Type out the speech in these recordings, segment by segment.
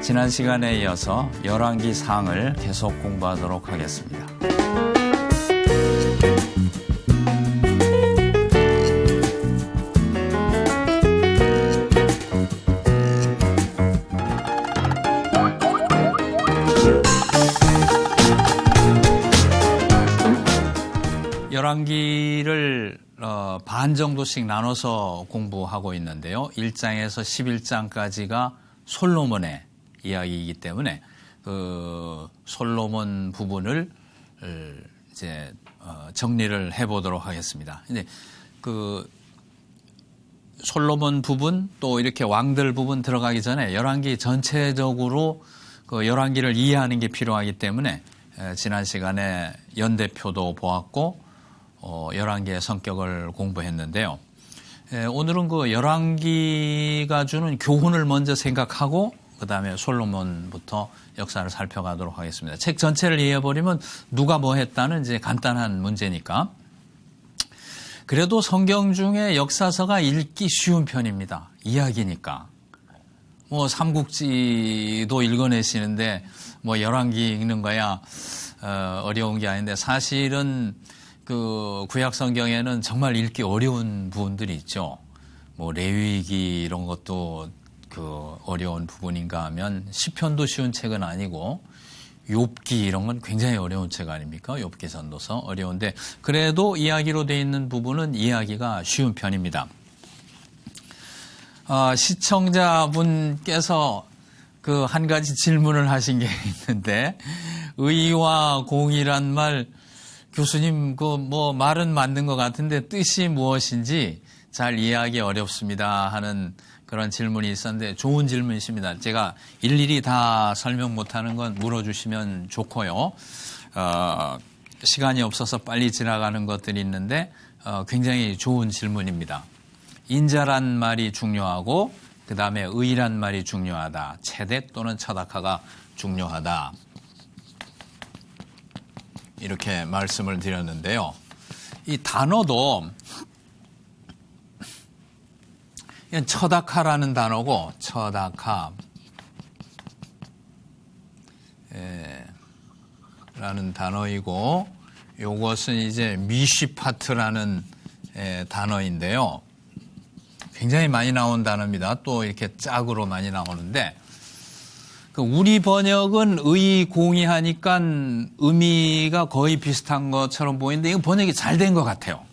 지난 시간에 이어서 열왕기상을 계속 공부하도록 하겠습니다. 열왕기를 반 정도씩 나눠서 공부하고 있는데요. 1장에서 11장까지가 솔로몬의 이야기이기 때문에 그 솔로몬 부분을 이제 정리를 해보도록 하겠습니다. 근데 그 솔로몬 부분 또 이렇게 왕들 부분 들어가기 전에 열왕기 전체적으로 그 열왕기를 이해하는 게 필요하기 때문에 지난 시간에 연대표도 보았고 열왕기의 성격을 공부했는데요. 오늘은 그 열왕기가 주는 교훈을 먼저 생각하고 그 다음에 솔로몬부터 역사를 살펴가도록 하겠습니다. 책 전체를 이해해버리면 누가 뭐 했다는 이제 간단한 문제니까. 그래도 성경 중에 역사서가 읽기 쉬운 편입니다. 이야기니까. 뭐 삼국지도 읽어내시는데 뭐 열왕기 읽는 거야 어려운 게 아닌데 사실은 그 구약 성경에는 정말 읽기 어려운 부분들이 있죠. 뭐 레위기 이런 것도 그 어려운 부분인가 하면 시편도 쉬운 책은 아니고 욥기 이런 건 굉장히 어려운 책 아닙니까? 욥기 전도서 어려운데 그래도 이야기로 되어 있는 부분은 이해하기가 쉬운 편입니다. 시청자분께서 그 한 가지 질문을 하신 게 있는데 의와 공이란 말 교수님 그 뭐 말은 맞는 것 같은데 뜻이 무엇인지 잘 이해하기 어렵습니다 하는 그런 질문이 있었는데 좋은 질문이십니다. 제가 일일이 다 설명 못하는 건 물어주시면 좋고요. 시간이 없어서 빨리 지나가는 것들이 있는데 굉장히 좋은 질문입니다. 인자란 말이 중요하고 그 다음에 의란 말이 중요하다. 체대 또는 처닥하가 중요하다. 이렇게 말씀을 드렸는데요. 이 단어도 처닥하라는 단어고 처닥하 라는 단어이고 요것은 이제 미시파트라는 단어인데요. 굉장히 많이 나온 단어입니다. 또 이렇게 짝으로 많이 나오는데 우리 번역은 의공이하니까 의미가 거의 비슷한 것처럼 보이는데 이건 번역이 잘 된 것 같아요.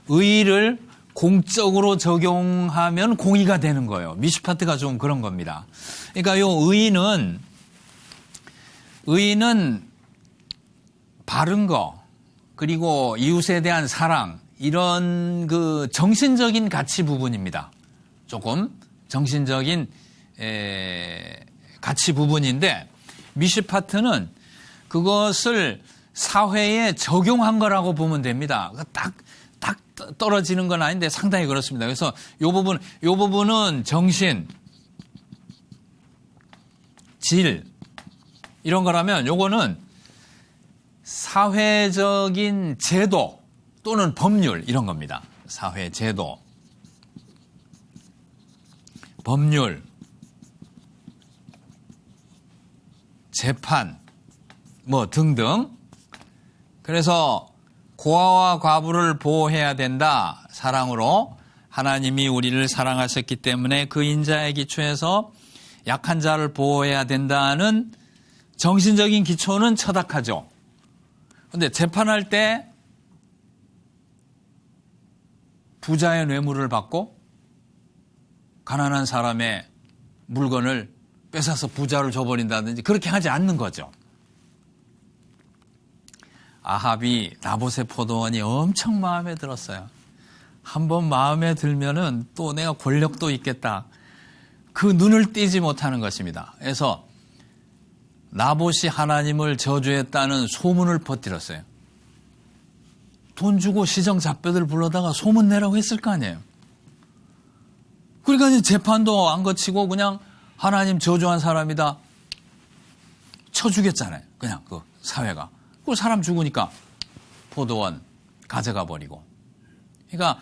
의를 공적으로 적용하면 공의가 되는 거예요. 미시파트가 좀 그런 겁니다. 그러니까 요 의는 바른 거 그리고 이웃에 대한 사랑 이런 그 정신적인 가치 부분입니다. 조금 정신적인 가치 부분인데 미시파트는 그것을 사회에 적용한 거라고 보면 됩니다. 딱 떨어지는 건 아닌데 상당히 그렇습니다. 그래서 요 부분은 정신, 질 이런 거라면 요거는 사회적인 제도 또는 법률 이런 겁니다. 사회 제도, 법률, 재판 뭐 등등. 그래서 고아와 과부를 보호해야 된다. 사랑으로 하나님이 우리를 사랑하셨기 때문에 그 인자의 기초에서 약한 자를 보호해야 된다는 정신적인 기초는 처닥하죠. 그런데 재판할 때 부자의 뇌물을 받고 가난한 사람의 물건을 뺏어서 부자를 줘버린다든지 그렇게 하지 않는 거죠. 아합이 나봇의 포도원이 엄청 마음에 들었어요. 한번 마음에 들면은 또 내가 권력도 있겠다. 그 눈을 떼지 못하는 것입니다. 그래서 나봇이 하나님을 저주했다는 소문을 퍼뜨렸어요. 돈 주고 시정잡배들 불러다가 소문 내라고 했을 거 아니에요. 그러니까 이제 재판도 안 거치고 그냥 하나님 저주한 사람이다 쳐 죽였잖아요. 그냥 그 사회가. 그 사람 죽으니까 포도원 가져가 버리고. 그러니까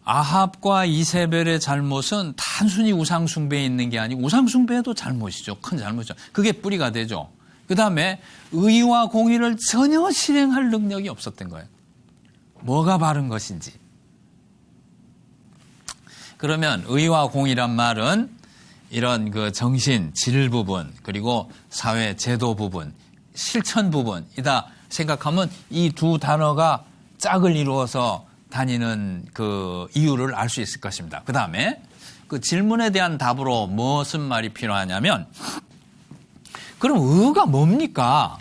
아합과 이세벨의 잘못은 단순히 우상숭배에 있는 게 아니고 우상숭배도 잘못이죠. 큰 잘못이죠. 그게 뿌리가 되죠. 그다음에 의와 공의를 전혀 실행할 능력이 없었던 거예요. 뭐가 바른 것인지. 그러면 의와 공의란 말은 이런 그 정신, 질 부분, 그리고 사회 제도 부분, 실천 부분이다 생각하면 이 두 단어가 짝을 이루어서 다니는 그 이유를 알 수 있을 것입니다. 그 다음에 그 질문에 대한 답으로 무슨 말이 필요하냐면, 그럼 의가 뭡니까?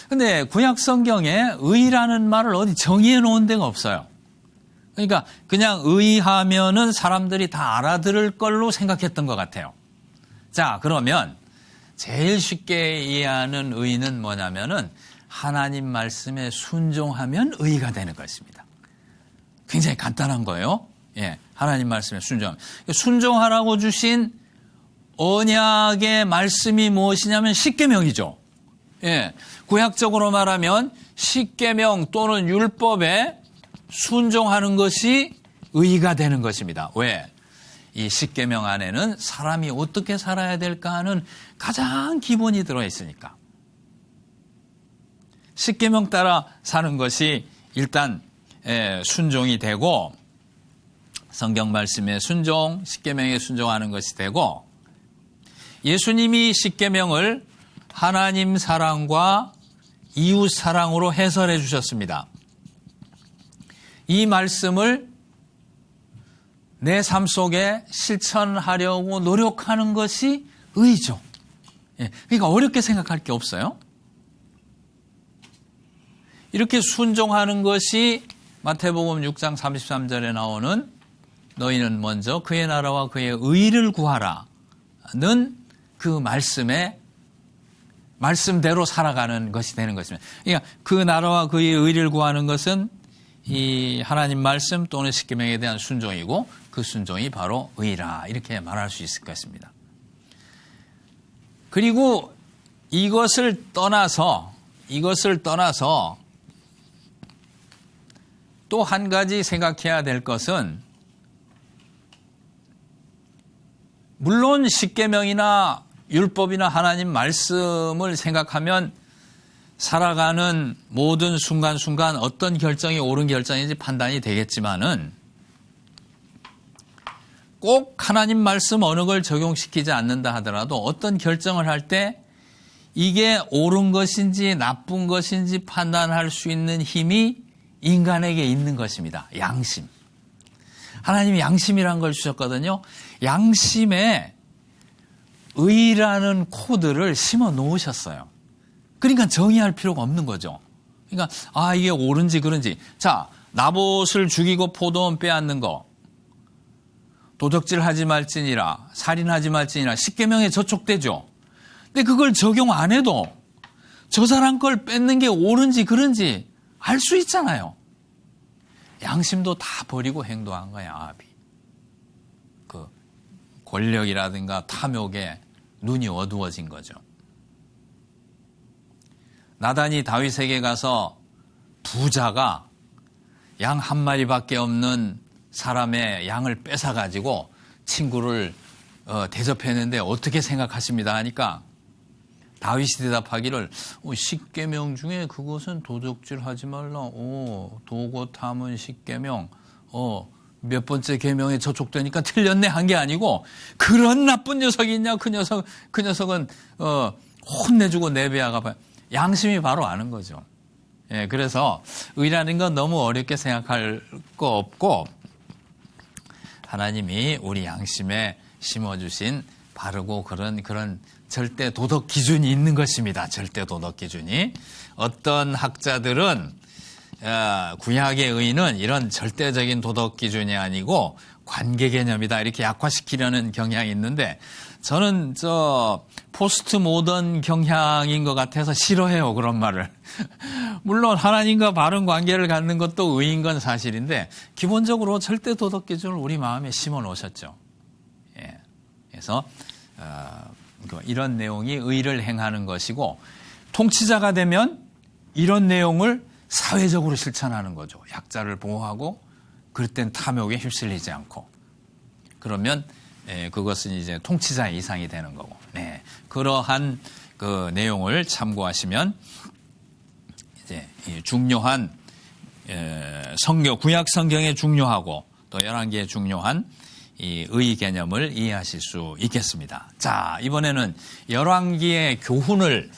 근데 구약 성경에 의라는 말을 어디 정의해 놓은 데가 없어요. 그러니까 그냥 의하면은 사람들이 다 알아들을 걸로 생각했던 것 같아요. 자, 그러면 제일 쉽게 이해하는 의는 뭐냐면은 하나님 말씀에 순종하면 의가 되는 것입니다. 굉장히 간단한 거예요. 예, 하나님 말씀에 순종하라고 주신 언약의 말씀이 무엇이냐면 십계명이죠. 예, 구약적으로 말하면 십계명 또는 율법에 순종하는 것이 의가 되는 것입니다. 왜? 이 십계명 안에는 사람이 어떻게 살아야 될까 하는 가장 기본이 들어있으니까. 십계명 따라 사는 것이 일단 순종이 되고, 성경 말씀에 순종, 십계명에 순종하는 것이 되고, 예수님이 십계명을 하나님 사랑과 이웃 사랑으로 해설해 주셨습니다. 이 말씀을 내 삶 속에 실천하려고 노력하는 것이 의죠. 그러니까 어렵게 생각할 게 없어요. 이렇게 순종하는 것이 마태복음 6장 33절에 나오는 너희는 먼저 그의 나라와 그의 의를 구하라는 그 말씀대로 살아가는 것이 되는 것입니다. 그러니까 그 나라와 그의 의를 구하는 것은 이 하나님 말씀 또는 십계명에 대한 순종이고, 그 순종이 바로 의라, 이렇게 말할 수 있을 것입니다. 그리고 이것을 떠나서 또 한 가지 생각해야 될 것은, 물론 십계명이나 율법이나 하나님 말씀을 생각하면 살아가는 모든 순간순간 어떤 결정이 옳은 결정인지 판단이 되겠지만은, 꼭 하나님 말씀 어느 걸 적용시키지 않는다 하더라도 어떤 결정을 할 때 이게 옳은 것인지 나쁜 것인지 판단할 수 있는 힘이 인간에게 있는 것입니다. 양심. 하나님이 양심이라는 걸 주셨거든요. 양심에 의라는 코드를 심어 놓으셨어요. 그러니까 정의할 필요가 없는 거죠. 그러니까 이게 옳은지 그른지. 자, 나봇을 죽이고 포도원 빼앗는 거, 도적질하지 말지니라, 살인하지 말지니라, 십계명에 저촉되죠. 근데 그걸 적용 안 해도 저 사람 걸 뺏는 게 옳은지 그른지 알 수 있잖아요. 양심도 다 버리고 행동한 거야, 아합이. 그 권력이라든가 탐욕에 눈이 어두워진 거죠. 나단이 다윗에게 가서 부자가 양 한 마리밖에 없는 사람의 양을 뺏어가지고 친구를 대접했는데 어떻게 생각하십니다 하니까 다윗이 대답하기를 십계명 중에 그것은 도적질하지 말라. 도고 탐은 십계명. 몇 번째 계명에 저촉되니까 틀렸네 한 게 아니고, 그런 나쁜 녀석이 있냐, 그 녀석은 혼내주고 내배아가 봐요. 양심이 바로 아는 거죠. 예, 그래서 의라는 건 너무 어렵게 생각할 거 없고, 하나님이 우리 양심에 심어주신 바르고 그런 절대 도덕 기준이 있는 것입니다. 절대 도덕 기준이. 어떤 학자들은 구약의 의는 이런 절대적인 도덕 기준이 아니고 관계 개념이다, 이렇게 약화시키려는 경향이 있는데, 저는 포스트 모던 경향인 것 같아서 싫어해요, 그런 말을. 물론 하나님과 바른 관계를 갖는 것도 의인 건 사실인데 기본적으로 절대 도덕 기준을 우리 마음에 심어 놓으셨죠. 예. 그래서 이런 내용이 의를 행하는 것이고, 통치자가 되면 이런 내용을 사회적으로 실천하는 거죠. 약자를 보호하고 그럴 땐 탐욕에 휩쓸리지 않고. 그러면 그것은 이제 통치자의 이상이 되는 거고. 네. 그러한 그 내용을 참고하시면 이제 중요한 구약 성경에 중요하고 또 열왕기에 중요한 이 의 개념을 이해하실 수 있겠습니다. 자, 이번에는 열왕기의 교훈을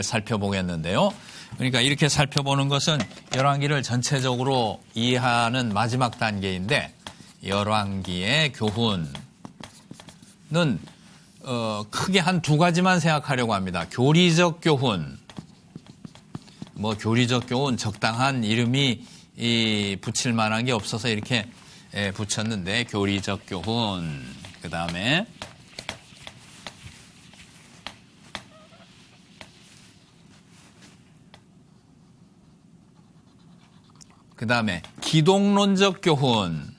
살펴보겠는데요. 그러니까 이렇게 살펴보는 것은 열왕기를 전체적으로 이해하는 마지막 단계인데, 열왕기의 교훈은 크게 한 두 가지만 생각하려고 합니다. 교리적 교훈, 교리적 교훈 적당한 이름이 붙일 만한 게 없어서 이렇게 붙였는데, 교리적 교훈, 그 다음에 기독론적 교훈,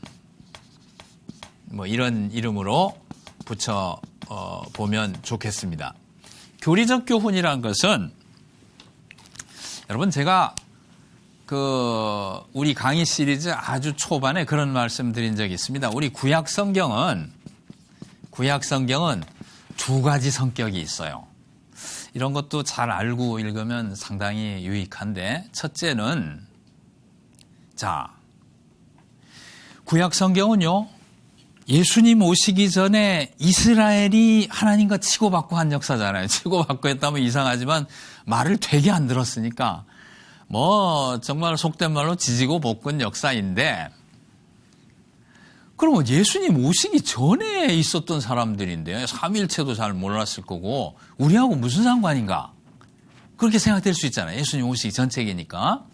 이런 이름으로 붙여 보면 좋겠습니다. 교리적 교훈이란 것은, 여러분, 제가 우리 강의 시리즈 아주 초반에 그런 말씀 드린 적이 있습니다. 우리 구약 성경은 두 가지 성격이 있어요. 이런 것도 잘 알고 읽으면 상당히 유익한데, 첫째는, 구약 성경은요, 예수님 오시기 전에 이스라엘이 하나님과 치고받고 한 역사잖아요. 치고받고 했다면 이상하지만 말을 되게 안 들었으니까 정말 속된 말로 지지고 볶은 역사인데, 그러면 예수님 오시기 전에 있었던 사람들인데 삼위일체도 잘 몰랐을 거고 우리하고 무슨 상관인가? 그렇게 생각될 수 있잖아요. 예수님 오시기 전 책이니까.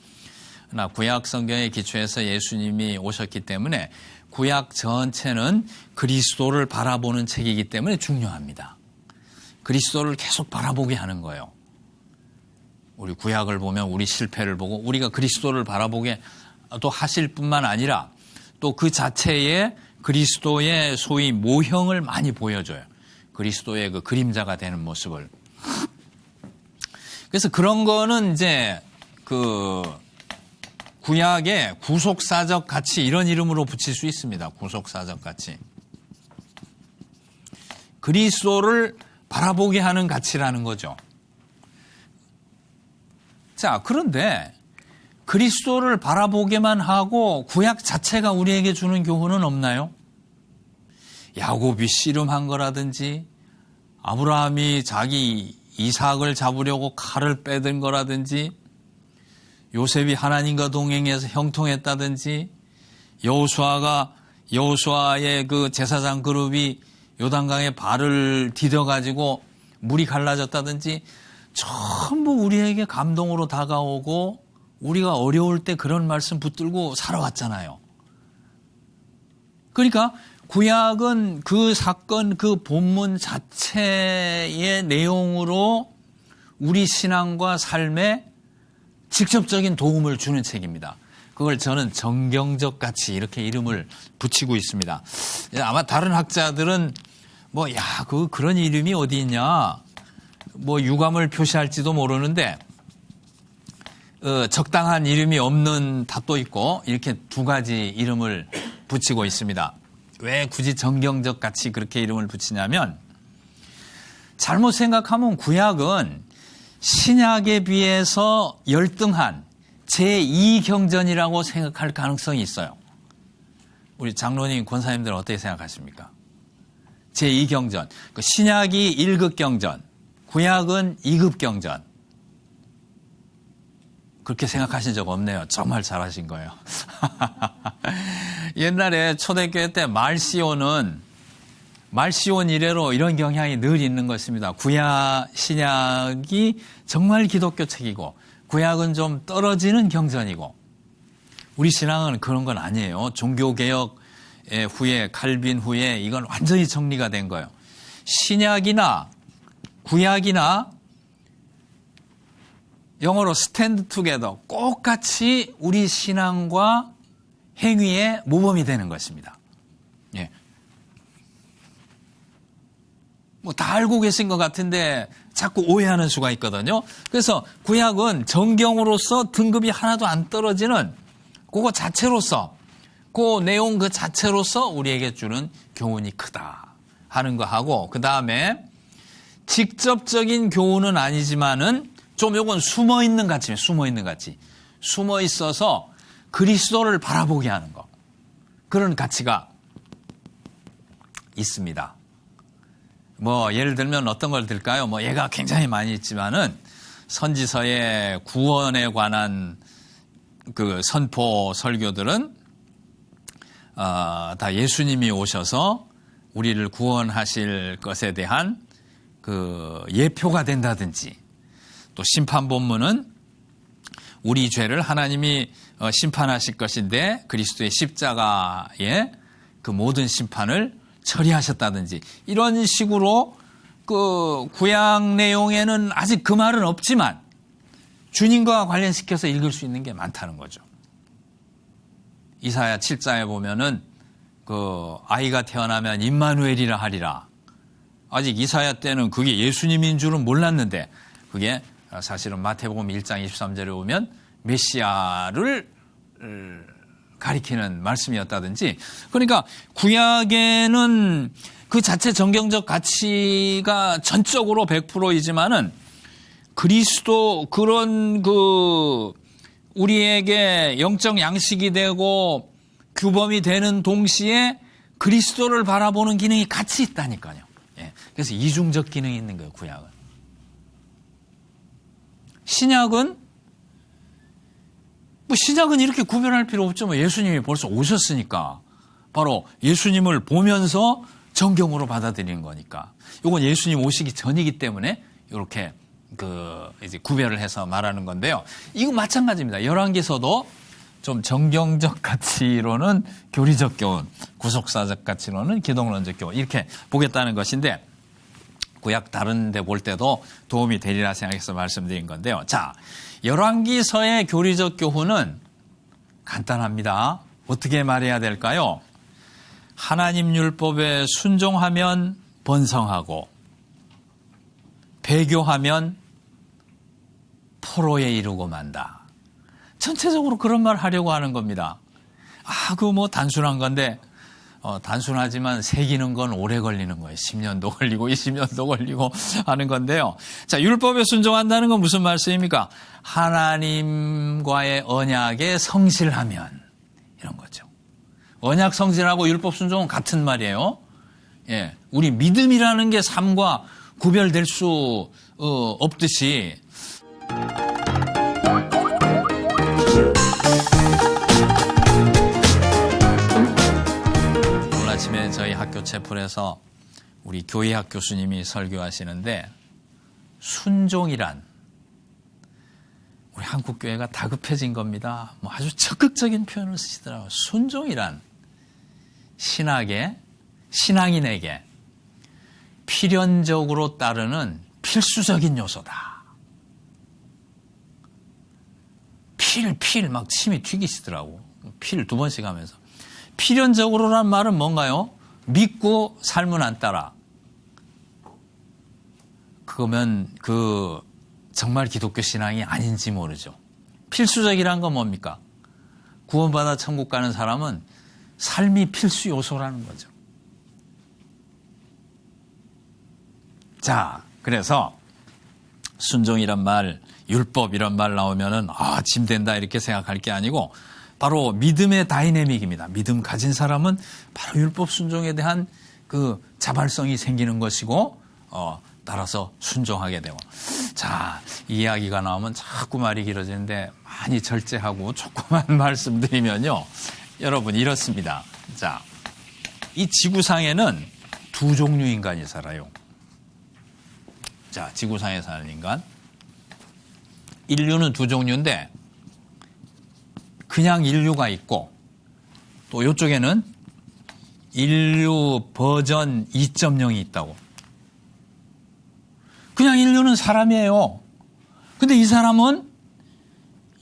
그러나 구약 성경에 기초해서 예수님이 오셨기 때문에 구약 전체는 그리스도를 바라보는 책이기 때문에 중요합니다. 그리스도를 계속 바라보게 하는 거예요. 우리 구약을 보면 우리 실패를 보고 우리가 그리스도를 바라보게 또 하실 뿐만 아니라 또 그 자체에 그리스도의 소위 모형을 많이 보여줘요. 그리스도의 그 그림자가 되는 모습을. 그래서 그런 거는 이제 구약의 구속사적 가치, 이런 이름으로 붙일 수 있습니다. 구속사적 가치. 그리스도를 바라보게 하는 가치라는 거죠. 자, 그런데 그리스도를 바라보게만 하고 구약 자체가 우리에게 주는 교훈은 없나요? 야곱이 씨름한 거라든지, 아브라함이 자기 이삭을 잡으려고 칼을 빼든 거라든지, 요셉이 하나님과 동행해서 형통했다든지, 여호수아의 그 제사장 그룹이 요단강에 발을 디뎌가지고 물이 갈라졌다든지, 전부 우리에게 감동으로 다가오고 우리가 어려울 때 그런 말씀 붙들고 살아왔잖아요. 그러니까 구약은 그 사건, 그 본문 자체의 내용으로 우리 신앙과 삶에 직접적인 도움을 주는 책입니다. 그걸 저는 정경적 가치, 이렇게 이름을 붙이고 있습니다. 아마 다른 학자들은 그런 이름이 어디 있냐, 유감을 표시할지도 모르는데, 적당한 이름이 없는 탑도 있고, 이렇게 두 가지 이름을 붙이고 있습니다. 왜 굳이 정경적 가치 그렇게 이름을 붙이냐면, 잘못 생각하면 구약은 신약에 비해서 열등한 제2경전이라고 생각할 가능성이 있어요. 우리 장로님, 권사님들은 어떻게 생각하십니까? 제2경전. 신약이 1급 경전, 구약은 2급 경전. 그렇게 생각하신 적 없네요. 정말 잘하신 거예요. 옛날에 초대교회 때 말시온 이래로 이런 경향이 늘 있는 것입니다. 신약이 정말 기독교 책이고 구약은 좀 떨어지는 경전이고, 우리 신앙은 그런 건 아니에요. 종교개혁 후에, 칼빈 후에 이건 완전히 정리가 된 거예요. 신약이나 구약이나 영어로 스탠드 투게더 꼭 같이 우리 신앙과 행위의 모범이 되는 것입니다. 예. 뭐 다 알고 계신 것 같은데 자꾸 오해하는 수가 있거든요. 그래서 구약은 정경으로서 등급이 하나도 안 떨어지는 그거 자체로서 그 내용 그 자체로서 우리에게 주는 교훈이 크다 하는 거 하고, 그 다음에 직접적인 교훈은 아니지만은 좀 요건 숨어 있는 가치입니다. 숨어 있어서 그리스도를 바라보게 하는 거, 그런 가치가 있습니다. 뭐 예를 들면 어떤 걸 들까요? 뭐 얘가 굉장히 많이 있지만은 선지서의 구원에 관한 그 선포 설교들은 다 예수님이 오셔서 우리를 구원하실 것에 대한 그 예표가 된다든지, 또 심판 본문은 우리 죄를 하나님이 심판하실 것인데 그리스도의 십자가의 그 모든 심판을 처리하셨다든지, 이런 식으로 그 구약 내용에는 아직 그 말은 없지만 주님과 관련시켜서 읽을 수 있는 게 많다는 거죠. 이사야 7장에 보면은 그 아이가 태어나면 임마누엘이라 하리라. 아직 이사야 때는 그게 예수님인 줄은 몰랐는데 그게 사실은 마태복음 1장 23절에 보면 메시아를 가리키는 말씀이었다든지, 그러니까 구약에는 그 자체 정경적 가치가 전적으로 100%이지만은 그리스도 그런 그 우리에게 영적 양식이 되고 규범이 되는 동시에 그리스도를 바라보는 기능이 같이 있다니까요. 예. 그래서 이중적 기능이 있는 거예요, 구약은. 신약은 이렇게 구별할 필요 없죠. 뭐 예수님이 벌써 오셨으니까 바로 예수님을 보면서 정경으로 받아들이는 거니까. 이건 예수님 오시기 전이기 때문에 이렇게 이제 구별을 해서 말하는 건데요. 이거 마찬가지입니다. 열왕기서도 좀 정경적 가치로는 교리적 교훈, 구속사적 가치로는 기독론적 교훈, 이렇게 보겠다는 것인데, 구약 다른 데 볼 때도 도움이 되리라 생각해서 말씀드린 건데요. 자, 열왕기서의 교리적 교훈은 간단합니다. 어떻게 말해야 될까요? 하나님 율법에 순종하면 번성하고 배교하면 포로에 이르고 만다. 전체적으로 그런 말 하려고 하는 겁니다. 그거 뭐 단순한 건데, 단순하지만 새기는 건 오래 걸리는 거예요. 10년도 걸리고 20년도 걸리고 하는 건데요. 자, 율법에 순종한다는 건 무슨 말씀입니까? 하나님과의 언약에 성실하면, 이런 거죠. 언약 성실하고 율법 순종은 같은 말이에요. 예, 우리 믿음이라는 게 삶과 구별될 수 없듯이, 오늘 아침에 저희 학교 채플에서 우리 교회학 교수님이 설교하시는데, 순종이란, 우리 한국교회가 다급해진 겁니다. 뭐 아주 적극적인 표현을 쓰시더라고요. 순종이란 신앙인에게 필연적으로 따르는 필수적인 요소다. 필 막 침이 튀기시더라고. 필 2번씩 하면서. 필연적으로란 말은 뭔가요? 믿고 삶은 안 따라. 그거면 정말 기독교 신앙이 아닌지 모르죠. 필수적이란 건 뭡니까? 구원받아 천국 가는 사람은 삶이 필수 요소라는 거죠. 자, 그래서 순종이란 말, 율법 이런 말 나오면은 짐 된다 이렇게 생각할 게 아니고, 바로 믿음의 다이내믹입니다. 믿음 가진 사람은 바로 율법 순종에 대한 그 자발성이 생기는 것이고, 따라서 순종하게 되고. 자, 이 이야기가 나오면 자꾸 말이 길어지는데 많이 절제하고 조그만 말씀드리면요. 여러분, 이렇습니다. 자, 이 지구상에는 2종류 인간이 살아요. 자, 지구상에 사는 인간. 인류는 2종류인데, 그냥 인류가 있고, 또 이쪽에는 인류 버전 2.0이 있다고. 그냥 인류는 사람이에요. 근데 이 사람은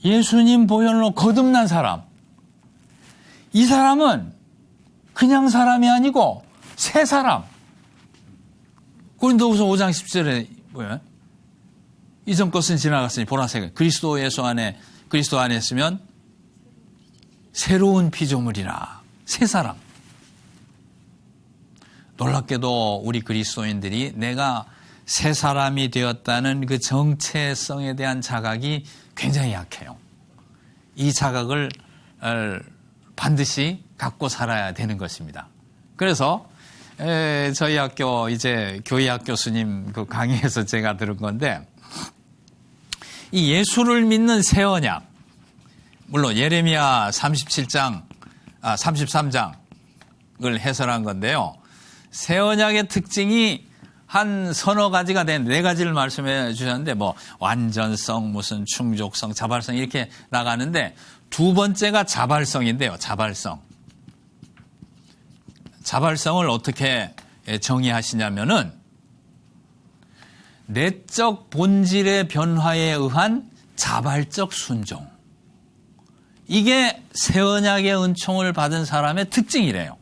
예수님 보혈로 거듭난 사람. 이 사람은 그냥 사람이 아니고 새 사람. 고린도후서 5장 10절에 뭐예요? 이전 것은 지나갔으니 보라색 그리스도 안에 있으면 새로운 피조물이라. 새 사람. 놀랍게도 우리 그리스도인들이 내가 새 사람이 되었다는 그 정체성에 대한 자각이 굉장히 약해요. 이 자각을 반드시 갖고 살아야 되는 것입니다. 그래서 저희 학교 이제 교회학 교수님 그 강의에서 제가 들은 건데, 이 예수를 믿는 새 언약, 물론 예레미야 33장을 해설한 건데요. 새 언약의 특징이 한 서너 가지가 된 네 가지를 말씀해 주셨는데, 뭐 완전성, 무슨 충족성, 자발성 이렇게 나가는데, 두 번째가 자발성인데요. 자발성을 어떻게 정의하시냐면은 내적 본질의 변화에 의한 자발적 순종. 이게 새 언약의 은총을 받은 사람의 특징이래요.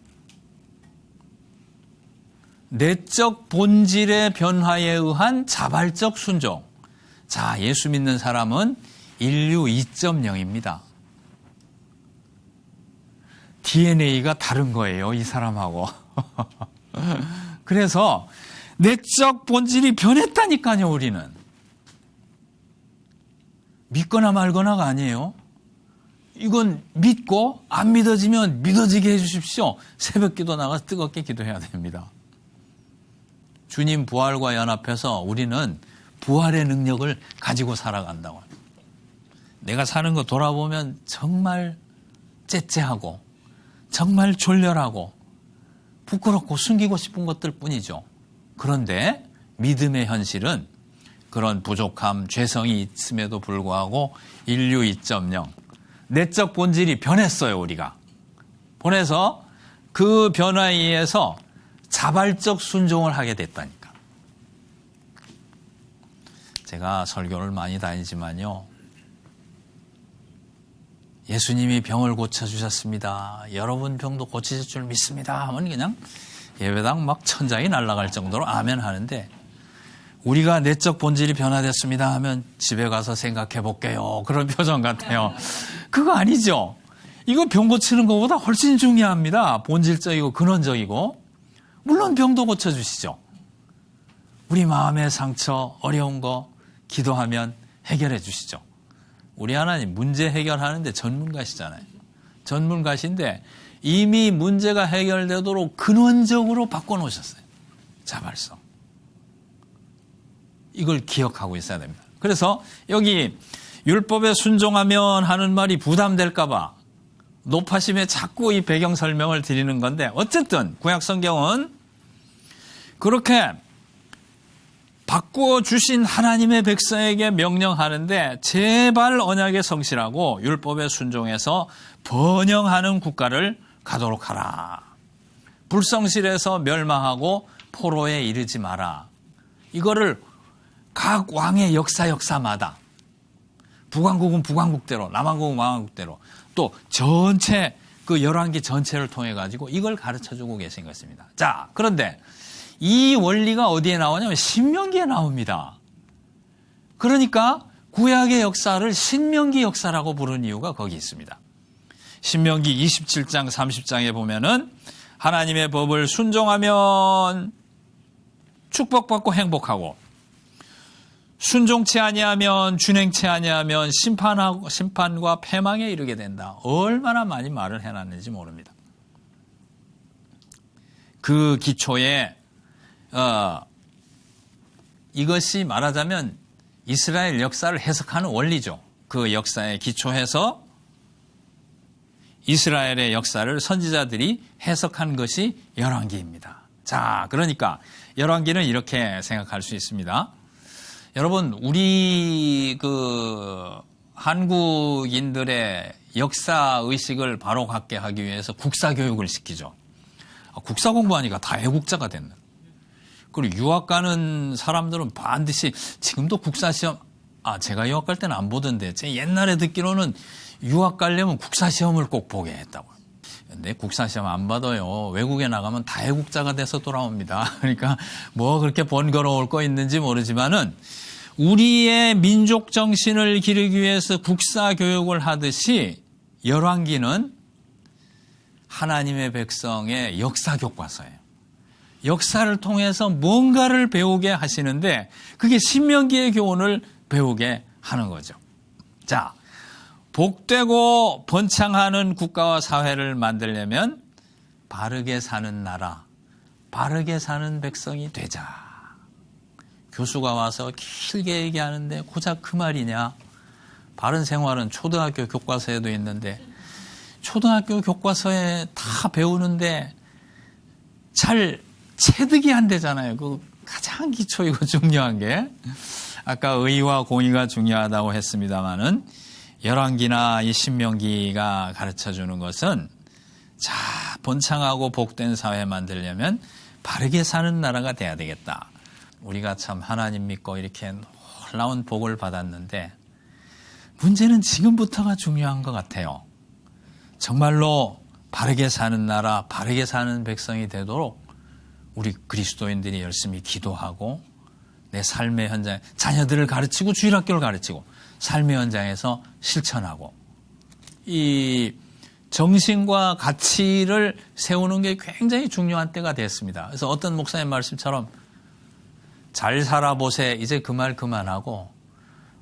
내적 본질의 변화에 의한 자발적 순종. 자, 예수 믿는 사람은 인류 2.0입니다. DNA가 다른 거예요, 이 사람하고. 그래서 내적 본질이 변했다니까요, 우리는. 믿거나 말거나가 아니에요. 이건 믿고 안 믿어지면 믿어지게 해주십시오. 새벽기도 나가서 뜨겁게 기도해야 됩니다. 주님 부활과 연합해서 우리는 부활의 능력을 가지고 살아간다고 합니다. 내가 사는 거 돌아보면 정말 째째하고 정말 졸렬하고 부끄럽고 숨기고 싶은 것들 뿐이죠. 그런데 믿음의 현실은 그런 부족함, 죄성이 있음에도 불구하고 인류 2.0, 내적 본질이 변했어요, 우리가. 변해서 그 변화에 의해서 자발적 순종을 하게 됐다니까. 제가 설교를 많이 다니지만요. 예수님이 병을 고쳐주셨습니다. 여러분 병도 고치실 줄 믿습니다. 하면 그냥 예배당 막 천장이 날아갈 정도로 아멘 하는데, 우리가 내적 본질이 변화됐습니다 하면 집에 가서 생각해 볼게요. 그런 표정 같아요. 그거 아니죠. 이거 병 고치는 것보다 훨씬 중요합니다. 본질적이고 근원적이고. 물론 병도 고쳐주시죠. 우리 마음의 상처, 어려운 거 기도하면 해결해 주시죠. 우리 하나님 문제 해결하는데 전문가시잖아요. 전문가신데 이미 문제가 해결되도록 근원적으로 바꿔놓으셨어요. 자발성. 이걸 기억하고 있어야 됩니다. 그래서 여기 율법에 순종하면 하는 말이 부담될까 봐 높아심에 자꾸 이 배경 설명을 드리는 건데, 어쨌든 구약 성경은 그렇게 바꾸어 주신 하나님의 백성에게 명령하는데, 제발 언약에 성실하고 율법에 순종해서 번영하는 국가를 가도록 하라. 불성실해서 멸망하고 포로에 이르지 마라. 이거를 각 왕의 역사마다, 북왕국은 북왕국대로, 남왕국은 남왕국대로, 또 전체 그 열왕기 전체를 통해 가지고 이걸 가르쳐주고 계신 것입니다. 자, 그런데 이 원리가 어디에 나오냐면 신명기에 나옵니다. 그러니까 구약의 역사를 신명기 역사라고 부르는 이유가 거기 있습니다. 신명기 27장 30장에 보면은 하나님의 법을 순종하면 축복받고 행복하고, 순종치 아니하면, 준행치 아니하면 심판과 패망에 이르게 된다. 얼마나 많이 말을 해놨는지 모릅니다. 그 기초에 이것이 말하자면 이스라엘 역사를 해석하는 원리죠. 그 역사에 기초해서 이스라엘의 역사를 선지자들이 해석한 것이 열왕기입니다. 자, 그러니까 열왕기는 이렇게 생각할 수 있습니다. 여러분, 우리 한국인들의 역사 의식을 바로 갖게 하기 위해서 국사 교육을 시키죠. 국사 공부하니까 다 애국자가 됐는. 그리고 유학 가는 사람들은 반드시 지금도 국사시험, 제가 유학 갈 때는 안 보던데, 제 옛날에 듣기로는 유학 가려면 국사시험을 꼭 보게 했다고. 근데 국사시험 안 봐도요, 외국에 나가면 다해국자가 돼서 돌아옵니다. 그러니까 뭐 그렇게 번거로울 거 있는지 모르지만은 우리의 민족 정신을 기르기 위해서 국사 교육을 하듯이 열왕기는 하나님의 백성의 역사 교과서예요. 역사를 통해서 뭔가를 배우게 하시는데 그게 신명기의 교훈을 배우게 하는 거죠. 자, 복되고 번창하는 국가와 사회를 만들려면 바르게 사는 나라, 바르게 사는 백성이 되자. 교수가 와서 길게 얘기하는데 고작 그 말이냐? 바른 생활은 초등학교 교과서에도 있는데 초등학교 교과서에 다 배우는데 잘 체득이 안 되잖아요. 그 가장 기초이고 중요한 게 아까 의와 공의가 중요하다고 했습니다마는 열왕기나 이 신명기가 가르쳐주는 것은 자, 번창하고 복된 사회 만들려면 바르게 사는 나라가 돼야 되겠다. 우리가 참 하나님 믿고 이렇게 놀라운 복을 받았는데 문제는 지금부터가 중요한 것 같아요. 정말로 바르게 사는 나라, 바르게 사는 백성이 되도록 우리 그리스도인들이 열심히 기도하고 내 삶의 현장, 자녀들을 가르치고 주일학교를 가르치고 삶의 현장에서 실천하고 이 정신과 가치를 세우는 게 굉장히 중요한 때가 됐습니다. 그래서 어떤 목사님 말씀처럼 잘 살아보세, 이제 그 말 그만하고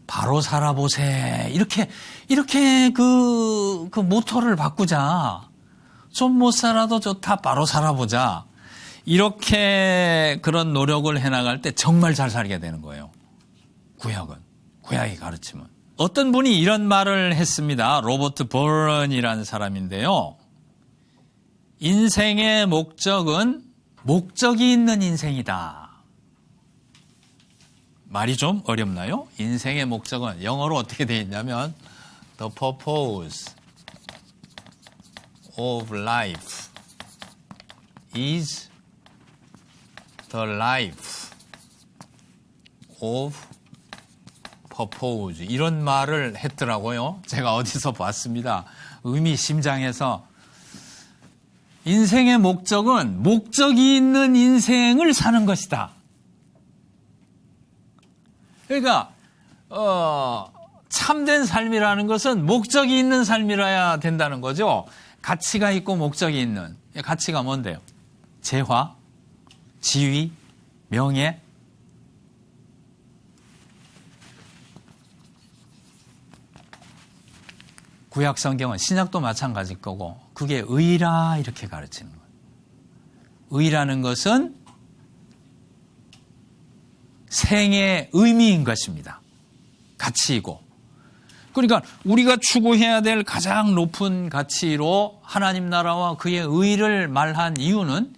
바로 살아보세, 이렇게 그 모토를 바꾸자. 좀 못 살아도 좋다, 바로 살아보자. 이렇게 그런 노력을 해나갈 때 정말 잘 살게 되는 거예요. 구약이 가르치면. 어떤 분이 이런 말을 했습니다. 로버트 버런이라는 사람인데요. 인생의 목적은 목적이 있는 인생이다. 말이 좀 어렵나요? 인생의 목적은 영어로 어떻게 되어 있냐면 The purpose of life is the life of purpose. 이런 말을 했더라고요. 제가 어디서 봤습니다. 의미심장해서 인생의 목적은 목적이 있는 인생을 사는 것이다. 그러니까 참된 삶이라는 것은 목적이 있는 삶이라야 된다는 거죠. 가치가 있고 목적이 있는. 가치가 뭔데요? 재화, 지위, 명예. 구약 성경은 신약도 마찬가지일 거고 그게 의라 이렇게 가르치는 거예요. 의라는 것은 생의 의미인 것입니다. 가치이고. 그러니까 우리가 추구해야 될 가장 높은 가치로 하나님 나라와 그의 의를 말한 이유는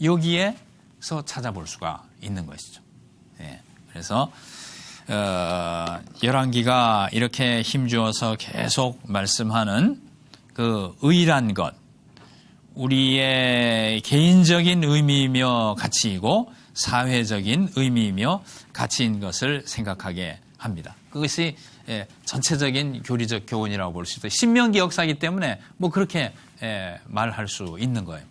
여기에서 찾아볼 수가 있는 것이죠. 예. 그래서 열왕기가 이렇게 힘주어서 계속 말씀하는 그 의란 것, 우리의 개인적인 의미이며 가치이고 사회적인 의미이며 가치인 것을 생각하게 합니다. 그것이 전체적인 교리적 교훈이라고 볼 수 있어요. 신명기 역사이기 때문에 뭐 그렇게 말할 수 있는 거예요.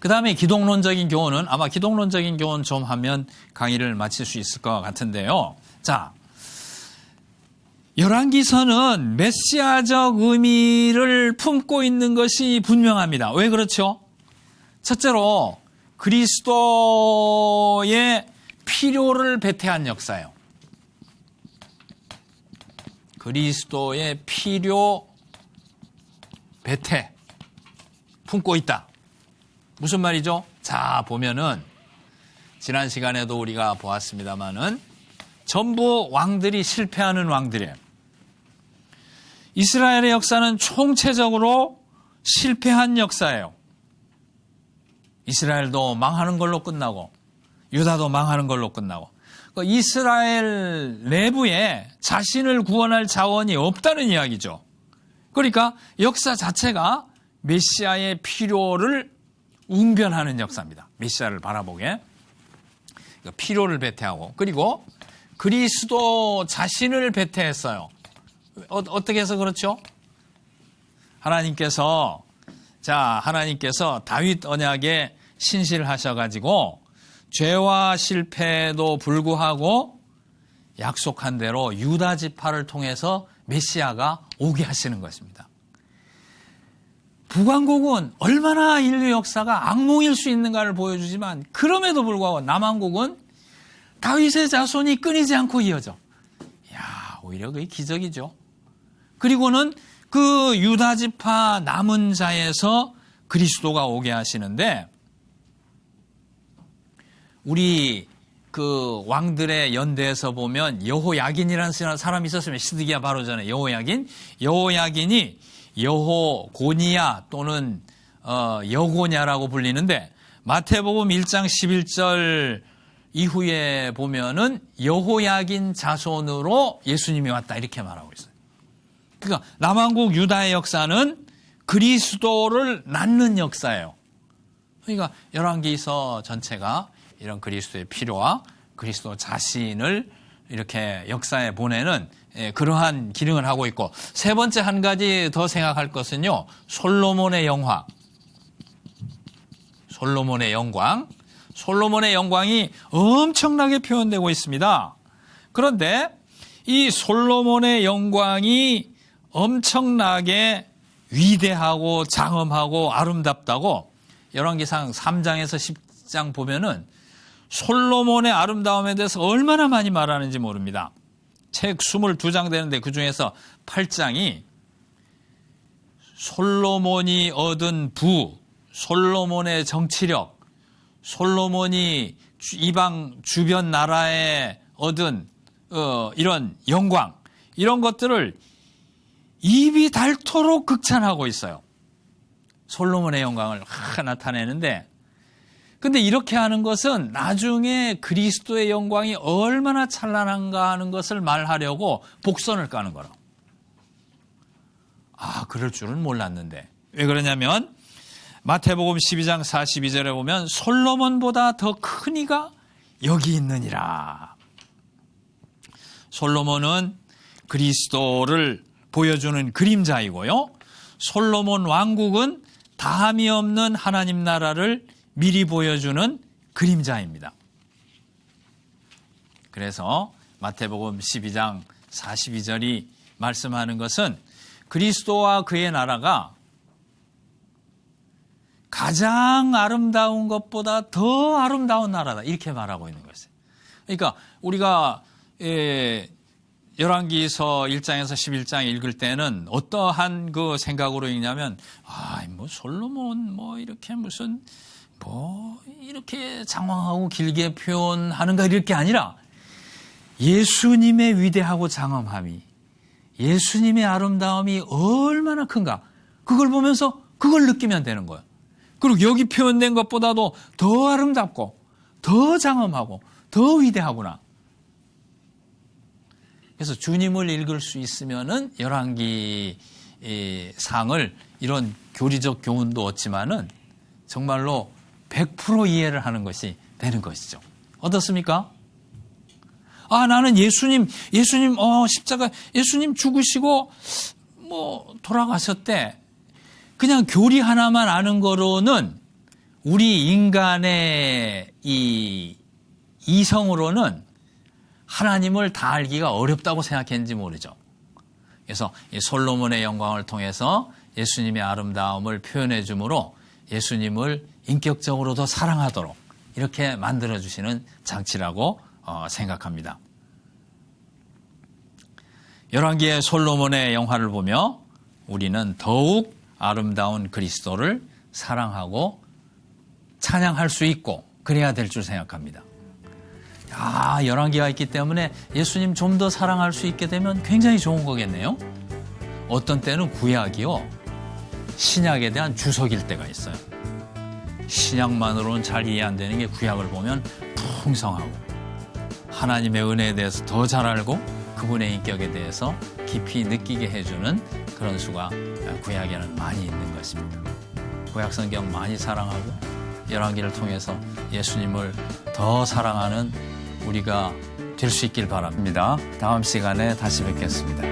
그 다음에 기독론적인 교훈은 아마 기독론적인 교훈 좀 하면 강의를 마칠 수 있을 것 같은데요. 자, 열왕기서는 메시아적 의미를 품고 있는 것이 분명합니다. 왜 그렇죠? 첫째로 그리스도의 필요를 배태한 역사예요. 그리스도의 필요 배태 품고 있다. 무슨 말이죠? 자, 보면은 지난 시간에도 우리가 보았습니다마는 전부 왕들이 실패하는 왕들이에요. 이스라엘의 역사는 총체적으로 실패한 역사예요. 이스라엘도 망하는 걸로 끝나고 유다도 망하는 걸로 끝나고 이스라엘 내부에 자신을 구원할 자원이 없다는 이야기죠. 그러니까 역사 자체가 메시아의 필요를 웅변하는 역사입니다. 메시아를 바라보게. 피로를 배태하고, 그리고 그리스도 자신을 배태했어요. 어떻게 해서 그렇죠? 하나님께서 다윗 언약에 신실하셔가지고 죄와 실패에도 불구하고 약속한 대로 유다 지파를 통해서 메시아가 오게 하시는 것입니다. 북왕국은 얼마나 인류 역사가 악몽일 수 있는가를 보여주지만 그럼에도 불구하고 남왕국은 다윗의 자손이 끊이지 않고 이어져. 오히려 그게 기적이죠. 그리고는 그 유다 지파 남은 자에서 그리스도가 오게 하시는데, 우리 그 왕들의 연대에서 보면 여호야긴이라는 사람이 있었으면 시드기야 바로 전에 여호야긴이 여호고니야 또는 여고냐라고 불리는데, 마태복음 1장 11절 이후에 보면은 여호야긴 자손으로 예수님이 왔다 이렇게 말하고 있어요. 그러니까 남왕국 유다의 역사는 그리스도를 낳는 역사예요. 그러니까 열왕기서 전체가 이런 그리스도의 필요와 그리스도 자신을 이렇게 역사에 보내는 그러한 기능을 하고 있고, 세 번째 한 가지 더 생각할 것은요, 솔로몬의 영화. 솔로몬의 영광. 솔로몬의 영광이 엄청나게 표현되고 있습니다. 그런데 이 솔로몬의 영광이 엄청나게 위대하고 장엄하고 아름답다고 열왕기상 3장에서 10장 보면은 솔로몬의 아름다움에 대해서 얼마나 많이 말하는지 모릅니다. 책 22장 되는데 그 중에서 8장이 솔로몬이 얻은 부, 솔로몬의 정치력, 솔로몬이 이방 주변 나라에 얻은 이런 영광, 이런 것들을 입이 닳도록 극찬하고 있어요. 솔로몬의 영광을 나타내는데, 근데 이렇게 하는 것은 나중에 그리스도의 영광이 얼마나 찬란한가 하는 것을 말하려고 복선을 까는 거라. 그럴 줄은 몰랐는데. 왜 그러냐면 마태복음 12장 42절에 보면 솔로몬보다 더 큰 이가 여기 있느니라. 솔로몬은 그리스도를 보여주는 그림자이고요, 솔로몬 왕국은 다함이 없는 하나님 나라를 미리 보여주는 그림자입니다. 그래서 마태복음 12장 42절이 말씀하는 것은 그리스도와 그의 나라가 가장 아름다운 것보다 더 아름다운 나라다, 이렇게 말하고 있는 것이에요. 그러니까 우리가 열왕기서 1장에서 11장 읽을 때는 어떠한 그 생각으로 읽냐면, 솔로몬 이렇게 무슨 이렇게 장황하고 길게 표현하는가, 이럴 게 아니라 예수님의 위대하고 장엄함이, 예수님의 아름다움이 얼마나 큰가, 그걸 보면서 그걸 느끼면 되는 거예요. 그리고 여기 표현된 것보다도 더 아름답고 더 장엄하고 더 위대하구나. 그래서 주님을 읽을 수 있으면은 열왕기 상을 이런 교리적 교훈도 얻지만은 정말로 100% 이해를 하는 것이 되는 것이죠. 어떻습니까? 나는 예수님 십자가 예수님 죽으시고 돌아가셨대. 그냥 교리 하나만 아는 거로는 우리 인간의 이 이성으로는 하나님을 다 알기가 어렵다고 생각했는지 모르죠. 그래서 이 솔로몬의 영광을 통해서 예수님의 아름다움을 표현해 주므로 예수님을 인격적으로 더 사랑하도록 이렇게 만들어주시는 장치라고 생각합니다. 열왕기의 솔로몬의 영화를 보며 우리는 더욱 아름다운 그리스도를 사랑하고 찬양할 수 있고 그래야 될 줄 생각합니다. 열왕기가 있기 때문에 예수님 좀 더 사랑할 수 있게 되면 굉장히 좋은 거겠네요. 어떤 때는 구약이요, 신약에 대한 주석일 때가 있어요. 신약만으로는 잘 이해 안 되는 게 구약을 보면 풍성하고 하나님의 은혜에 대해서 더 잘 알고 그분의 인격에 대해서 깊이 느끼게 해주는 그런 수가 구약에는 많이 있는 것입니다. 구약 성경 많이 사랑하고 열왕기를 통해서 예수님을 더 사랑하는 우리가 될 수 있길 바랍니다. 다음 시간에 다시 뵙겠습니다.